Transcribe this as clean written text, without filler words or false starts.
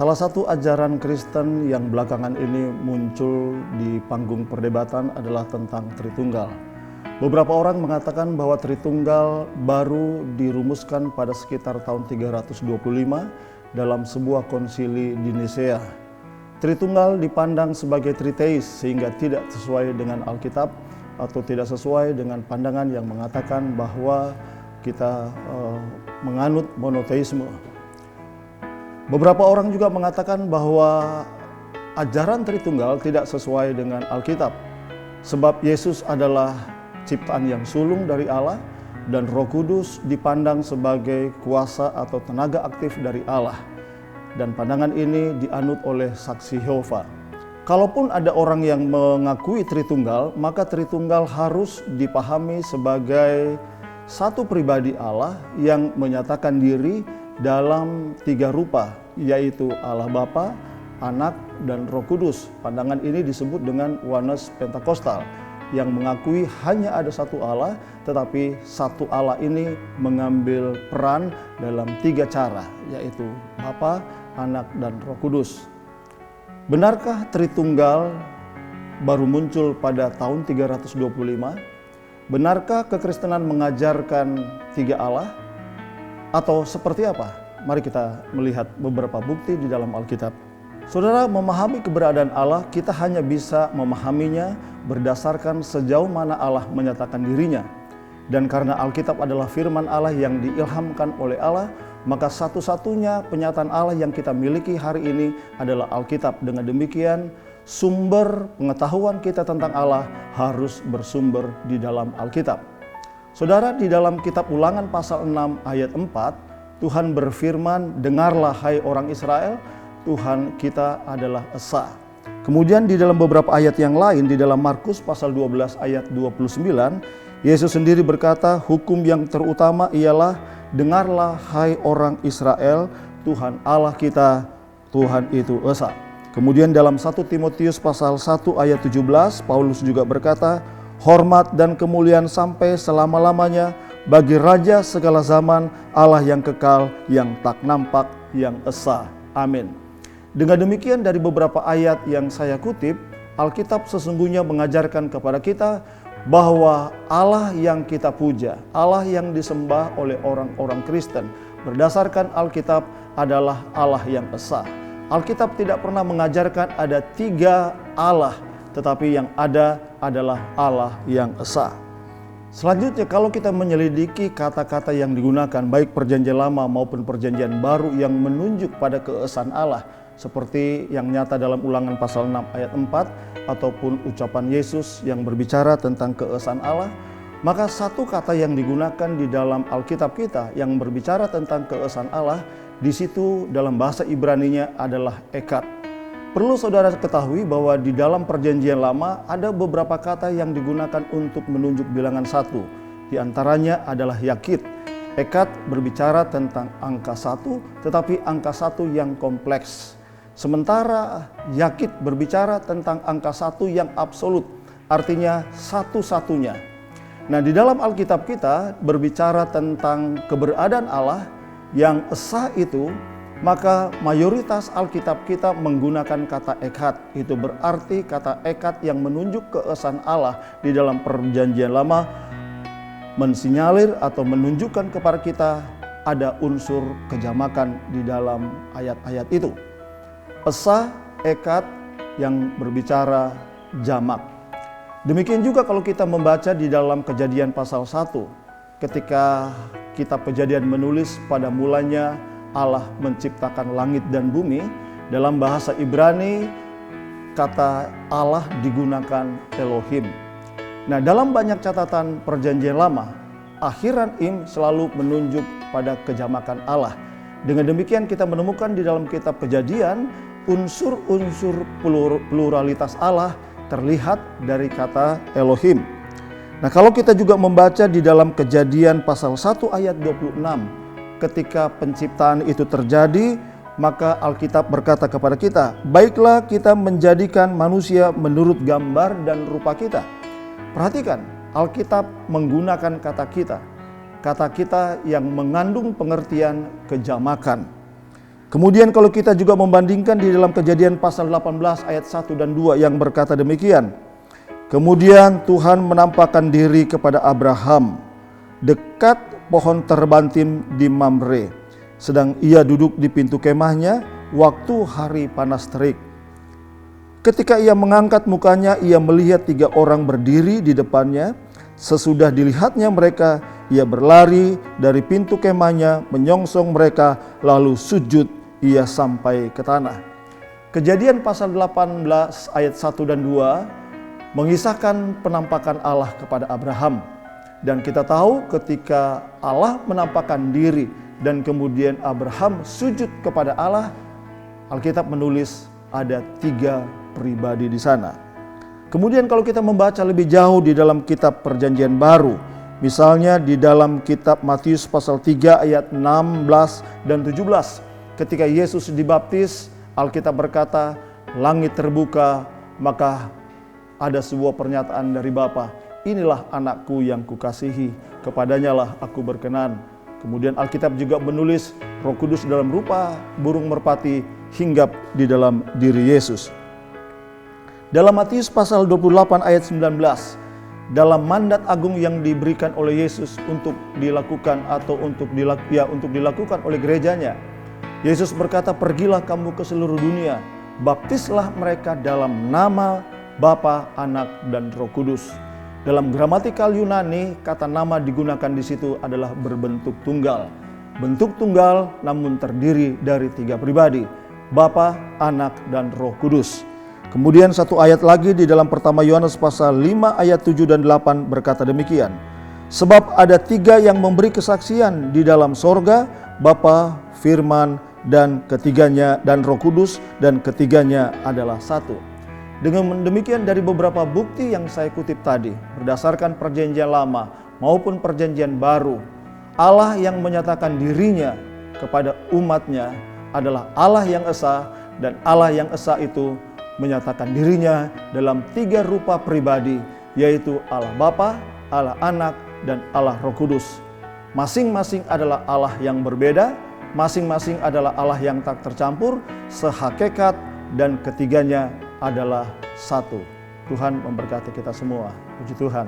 Salah satu ajaran Kristen yang belakangan ini muncul di panggung perdebatan adalah tentang Tritunggal. Beberapa orang mengatakan bahwa Tritunggal baru dirumuskan pada sekitar tahun 325 dalam sebuah konsili di Nisea. Tritunggal dipandang sebagai triteis sehingga tidak sesuai dengan Alkitab atau tidak sesuai dengan pandangan yang mengatakan bahwa kita menganut monoteisme. Beberapa orang juga mengatakan bahwa ajaran Tritunggal tidak sesuai dengan Alkitab, sebab Yesus adalah ciptaan yang sulung dari Allah dan Roh Kudus dipandang sebagai kuasa atau tenaga aktif dari Allah. Dan pandangan ini dianut oleh saksi Yehova. Kalaupun ada orang yang mengakui Tritunggal, maka Tritunggal harus dipahami sebagai satu pribadi Allah yang menyatakan diri dalam tiga rupa, yaitu Allah Bapa, Anak, dan Roh Kudus. Pandangan ini disebut dengan Oneness Pentakostal, yang mengakui hanya ada satu Allah, tetapi satu Allah ini mengambil peran dalam tiga cara, yaitu Bapa, Anak, dan Roh Kudus. Benarkah Tritunggal baru muncul pada tahun 325? Benarkah kekristenan mengajarkan tiga Allah? Atau seperti apa? Mari kita melihat beberapa bukti di dalam Alkitab. Saudara, memahami keberadaan Allah, kita hanya bisa memahaminya berdasarkan sejauh mana Allah menyatakan dirinya. Dan karena Alkitab adalah firman Allah yang diilhamkan oleh Allah, maka satu-satunya penyataan Allah yang kita miliki hari ini adalah Alkitab. Dengan demikian, sumber pengetahuan kita tentang Allah harus bersumber di dalam Alkitab. Saudara, di dalam kitab Ulangan pasal 6 ayat 4, Tuhan berfirman, "Dengarlah hai orang Israel, Tuhan kita adalah Esa." Kemudian di dalam beberapa ayat yang lain, di dalam Markus pasal 12 ayat 29, Yesus sendiri berkata, "Hukum yang terutama ialah, dengarlah hai orang Israel, Tuhan Allah kita, Tuhan itu Esa." Kemudian dalam 1 Timotius pasal 1 ayat 17, Paulus juga berkata, "Hormat dan kemuliaan sampai selama-lamanya bagi Raja segala zaman, Allah yang kekal, yang tak nampak, yang esa. Amin." Dengan demikian, dari beberapa ayat yang saya kutip, Alkitab sesungguhnya mengajarkan kepada kita bahwa Allah yang kita puja, Allah yang disembah oleh orang-orang Kristen berdasarkan Alkitab adalah Allah yang esa. Alkitab tidak pernah mengajarkan ada tiga Allah, tetapi yang ada adalah Allah yang esa. Selanjutnya, kalau kita menyelidiki kata-kata yang digunakan baik perjanjian lama maupun perjanjian baru yang menunjuk pada keesaan Allah, seperti yang nyata dalam Ulangan pasal 6 ayat 4 ataupun ucapan Yesus yang berbicara tentang keesaan Allah, maka satu kata yang digunakan di dalam Alkitab kita yang berbicara tentang keesaan Allah, di situ dalam bahasa Ibraninya adalah ekad. Perlu saudara ketahui bahwa di dalam perjanjian lama ada beberapa kata yang digunakan untuk menunjuk bilangan satu. Di antaranya adalah yakid. Ekad berbicara tentang angka satu, tetapi angka satu yang kompleks. Sementara yakid berbicara tentang angka satu yang absolut, artinya satu-satunya. Nah, di dalam Alkitab kita berbicara tentang keberadaan Allah yang esa itu, maka mayoritas Alkitab kita menggunakan kata ekad. Itu berarti kata ekad yang menunjuk keesaan Allah di dalam perjanjian lama mensinyalir atau menunjukkan kepada kita ada unsur kejamakan di dalam ayat-ayat itu. Esa, ekad yang berbicara jamak. Demikian juga kalau kita membaca di dalam Kejadian pasal 1, ketika kitab Kejadian menulis pada mulanya Allah menciptakan langit dan bumi, dalam bahasa Ibrani kata Allah digunakan Elohim. Nah, dalam banyak catatan perjanjian lama, akhiran im selalu menunjuk pada kejamakan Allah. Dengan demikian kita menemukan di dalam kitab Kejadian unsur-unsur pluralitas Allah terlihat dari kata Elohim. Nah, kalau kita juga membaca di dalam Kejadian pasal 1 ayat 26, ketika penciptaan itu terjadi, maka Alkitab berkata kepada kita, "Baiklah kita menjadikan manusia menurut gambar dan rupa kita." Perhatikan, Alkitab menggunakan kata kita yang mengandung pengertian kejamakan. Kemudian kalau kita juga membandingkan di dalam Kejadian pasal 18 ayat 1 dan 2 yang berkata demikian. Kemudian Tuhan menampakkan diri kepada Abraham dekat pohon terbantim di Mamre, sedang ia duduk di pintu kemahnya waktu hari panas terik. Ketika ia mengangkat mukanya, ia melihat 3 orang berdiri di depannya. Sesudah dilihatnya mereka, ia berlari dari pintu kemahnya, menyongsong mereka, lalu sujud ia sampai ke tanah. Kejadian pasal 18 ayat 1 dan 2 mengisahkan penampakan Allah kepada Abraham. Dan kita tahu ketika Allah menampakkan diri dan kemudian Abraham sujud kepada Allah, Alkitab menulis ada 3 pribadi di sana. Kemudian kalau kita membaca lebih jauh di dalam kitab Perjanjian Baru, misalnya di dalam kitab Matius pasal 3 ayat 16 dan 17, ketika Yesus dibaptis, Alkitab berkata, langit terbuka, maka ada sebuah pernyataan dari Bapa, inilah anakku yang kukasihi, kepadanya lah aku berkenan. Kemudian Alkitab juga menulis Roh Kudus dalam rupa burung merpati hinggap di dalam diri Yesus. Dalam Matius pasal 28 ayat 19, dalam mandat agung yang diberikan oleh Yesus untuk dilakukan atau untuk dilakukan oleh gerejanya, Yesus berkata, pergilah kamu ke seluruh dunia, baptislah mereka dalam nama Bapa, Anak, dan Roh Kudus. Dalam gramatikal Yunani, kata nama digunakan di situ adalah berbentuk tunggal. Bentuk tunggal namun terdiri dari 3 pribadi, Bapa, Anak, dan Roh Kudus. Kemudian satu ayat lagi di dalam pertama Yohanes pasal 5 ayat 7 dan 8 berkata demikian. Sebab ada 3 yang memberi kesaksian di dalam sorga, Bapa, Firman, dan ketiganya dan Roh Kudus, dan ketiganya adalah satu. Dengan demikian dari beberapa bukti yang saya kutip tadi, berdasarkan perjanjian lama maupun perjanjian baru, Allah yang menyatakan dirinya kepada umatnya adalah Allah yang esa, dan Allah yang esa itu menyatakan dirinya dalam 3 rupa pribadi, yaitu Allah Bapa, Allah Anak, dan Allah Roh Kudus. Masing-masing adalah Allah yang berbeda, masing-masing adalah Allah yang tak tercampur, sehakikat, dan ketiganya adalah satu. Tuhan memberkati kita semua. Puji Tuhan.